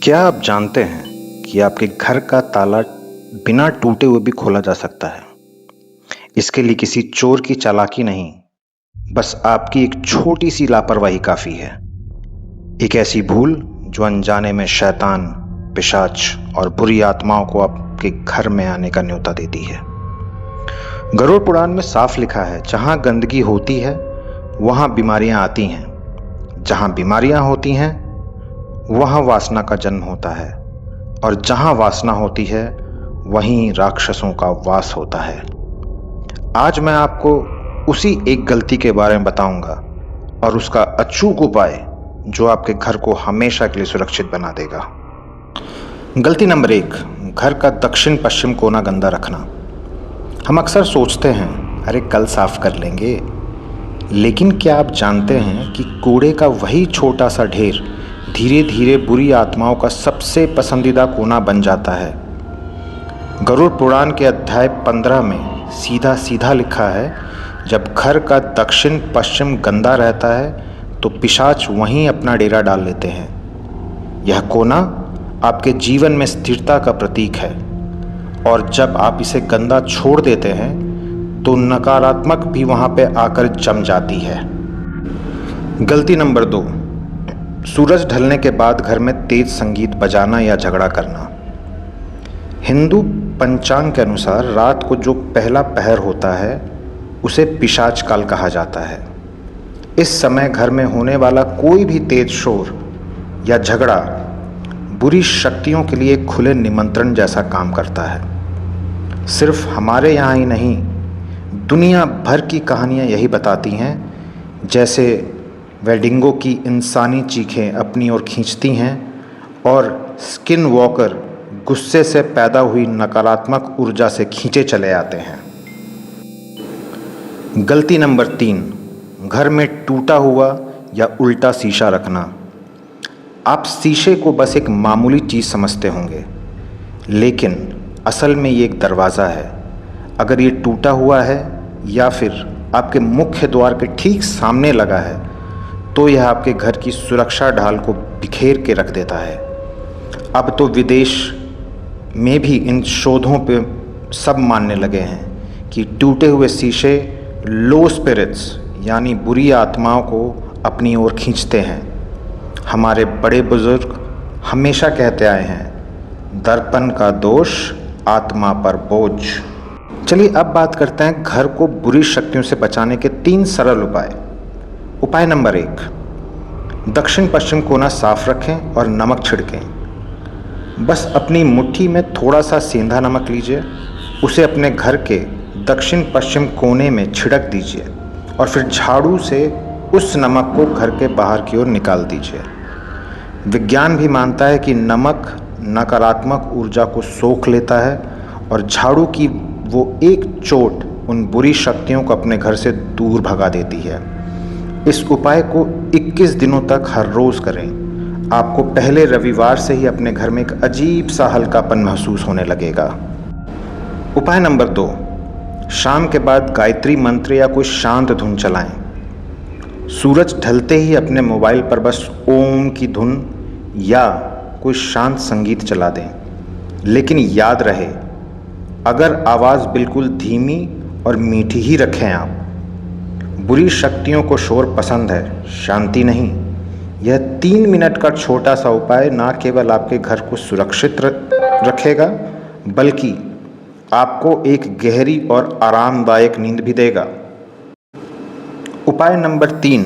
क्या आप जानते हैं कि आपके घर का ताला बिना टूटे हुए भी खोला जा सकता है? इसके लिए किसी चोर की चालाकी नहीं, बस आपकी एक छोटी सी लापरवाही काफी है। एक ऐसी भूल जो अनजाने में शैतान, पिशाच और बुरी आत्माओं को आपके घर में आने का न्योता देती है। गरुड़ पुराण में साफ लिखा है, जहां गंदगी होती है वहां बीमारियां आती हैं। जहां बीमारियां होती हैं वहां वासना का जन्म होता है, और जहां वासना होती है वहीं राक्षसों का वास होता है। आज मैं आपको उसी एक गलती के बारे में बताऊंगा और उसका अचूक उपाय जो आपके घर को हमेशा के लिए सुरक्षित बना देगा। गलती नंबर 1, घर का दक्षिण पश्चिम कोना गंदा रखना। हम अक्सर सोचते हैं, अरे कल साफ कर लेंगे, लेकिन क्या आप जानते हैं कि कूड़े का वही छोटा सा ढेर धीरे धीरे बुरी आत्माओं का सबसे पसंदीदा कोना बन जाता है। गरुड़ पुराण के अध्याय 15 में सीधा सीधा लिखा है, जब घर का दक्षिण पश्चिम गंदा रहता है तो पिशाच वहीं अपना डेरा डाल लेते हैं। यह कोना आपके जीवन में स्थिरता का प्रतीक है, और जब आप इसे गंदा छोड़ देते हैं तो नकारात्मक भी वहां पे आकर जम जाती है। गलती नंबर 2, सूरज ढलने के बाद घर में तेज संगीत बजाना या झगड़ा करना। हिंदू पंचांग के अनुसार रात को जो पहला पहर होता है उसे पिशाच काल कहा जाता है। इस समय घर में होने वाला कोई भी तेज शोर या झगड़ा बुरी शक्तियों के लिए खुले निमंत्रण जैसा काम करता है। सिर्फ हमारे यहाँ ही नहीं, दुनिया भर की कहानियाँ यही बताती हैं। जैसे वेडिंगो की इंसानी चीखें अपनी ओर खींचती हैं और स्किन वॉकर गुस्से से पैदा हुई नकारात्मक ऊर्जा से खींचे चले आते हैं। गलती नंबर 3, घर में टूटा हुआ या उल्टा शीशा रखना। आप शीशे को बस एक मामूली चीज़ समझते होंगे, लेकिन असल में ये एक दरवाज़ा है। अगर ये टूटा हुआ है या फिर आपके मुख्य द्वार के ठीक सामने लगा है तो यह आपके घर की सुरक्षा ढाल को बिखेर के रख देता है। अब तो विदेश में भी इन शोधों पे सब मानने लगे हैं कि टूटे हुए शीशे लो स्पिरिट्स यानी बुरी आत्माओं को अपनी ओर खींचते हैं। हमारे बड़े बुजुर्ग हमेशा कहते आए हैं, दर्पण का दोष आत्मा पर बोझ। चलिए अब बात करते हैं घर को बुरी शक्तियों से बचाने के 3 सरल उपाय। उपाय नंबर 1, दक्षिण पश्चिम कोना साफ रखें और नमक छिड़कें। बस अपनी मुट्ठी में थोड़ा सा सेंधा नमक लीजिए, उसे अपने घर के दक्षिण पश्चिम कोने में छिड़क दीजिए और फिर झाड़ू से उस नमक को घर के बाहर की ओर निकाल दीजिए। विज्ञान भी मानता है कि नमक नकारात्मक ऊर्जा को सोख लेता है और झाड़ू की वो एक चोट उन बुरी शक्तियों को अपने घर से दूर भगा देती है। इस उपाय को 21 दिनों तक हर रोज़ करें। आपको पहले रविवार से ही अपने घर में एक अजीब सा हल्कापन महसूस होने लगेगा। उपाय नंबर 2, शाम के बाद गायत्री मंत्र या कोई शांत धुन चलाएं। सूरज ढलते ही अपने मोबाइल पर बस ओम की धुन या कोई शांत संगीत चला दें, लेकिन याद रहे, अगर आवाज़ बिल्कुल धीमी और मीठी ही रखें आप। बुरी शक्तियों को शोर पसंद है, शांति नहीं। यह 3 मिनट का छोटा सा उपाय ना केवल आपके घर को सुरक्षित रखेगा, बल्कि आपको एक गहरी और आरामदायक नींद भी देगा। उपाय नंबर 3,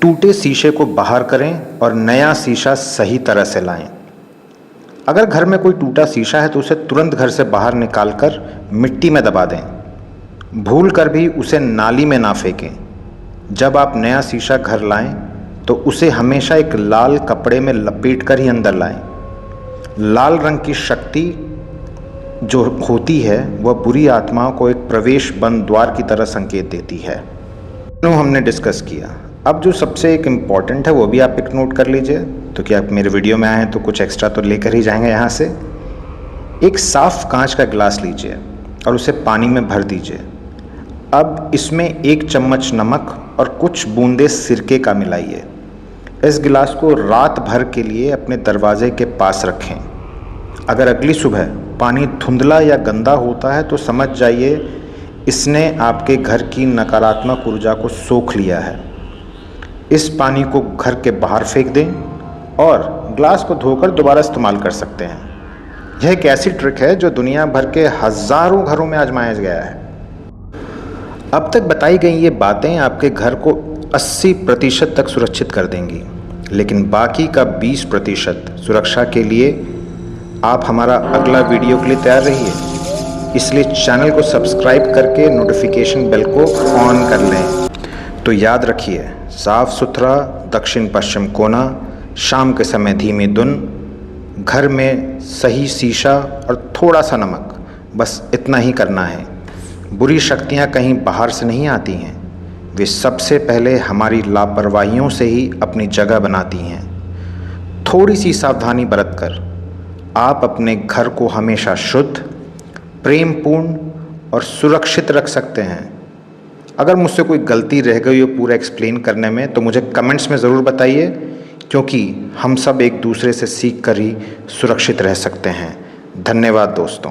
टूटे शीशे को बाहर करें और नया शीशा सही तरह से लाएं। अगर घर में कोई टूटा शीशा है तो उसे तुरंत घर से बाहर निकालकर मिट्टी में दबा दें। भूल कर भी उसे नाली में ना फेंकें। जब आप नया शीशा घर लाएं तो उसे हमेशा एक लाल कपड़े में लपेट कर ही अंदर लाएं। लाल रंग की शक्ति जो होती है वह बुरी आत्माओं को एक प्रवेश बंद द्वार की तरह संकेत देती है। तो हमने डिस्कस किया। अब जो सबसे एक इम्पॉर्टेंट है वो भी आप एक नोट कर लीजिए, तो कि आप मेरे वीडियो में आए हैं तो कुछ एक्स्ट्रा तो लेकर ही जाएंगे यहाँ से। एक साफ कांच का गिलास लीजिए और उसे पानी में भर दीजिए। अब इसमें 1 चम्मच नमक और कुछ बूंदे सिरके का मिलाइए। इस गिलास को रात भर के लिए अपने दरवाजे के पास रखें। अगर अगली सुबह पानी धुंधला या गंदा होता है तो समझ जाइए इसने आपके घर की नकारात्मक ऊर्जा को सोख लिया है। इस पानी को घर के बाहर फेंक दें और ग्लास को धोकर दोबारा इस्तेमाल कर सकते हैं। यह एक ऐसी ट्रिक है जो दुनिया भर के हज़ारों घरों में आजमाया गया है। अब तक बताई गई ये बातें आपके घर को 80% तक सुरक्षित कर देंगी, लेकिन बाकी का 20% सुरक्षा के लिए आप हमारा अगला वीडियो के लिए तैयार रहिए। इसलिए चैनल को सब्सक्राइब करके नोटिफिकेशन बेल को ऑन कर लें। तो याद रखिए, साफ सुथरा दक्षिण पश्चिम कोना, शाम के समय धीमी धुन, घर में सही शीशा और थोड़ा सा नमक, बस इतना ही करना है। बुरी शक्तियाँ कहीं बाहर से नहीं आती हैं, वे सबसे पहले हमारी लापरवाहियों से ही अपनी जगह बनाती हैं। थोड़ी सी सावधानी बरतकर आप अपने घर को हमेशा शुद्ध, प्रेमपूर्ण और सुरक्षित रख सकते हैं। अगर मुझसे कोई गलती रह गई हो पूरा एक्सप्लेन करने में तो मुझे कमेंट्स में ज़रूर बताइए, क्योंकि हम सब एक दूसरे से सीख कर ही सुरक्षित रह सकते हैं। धन्यवाद दोस्तों।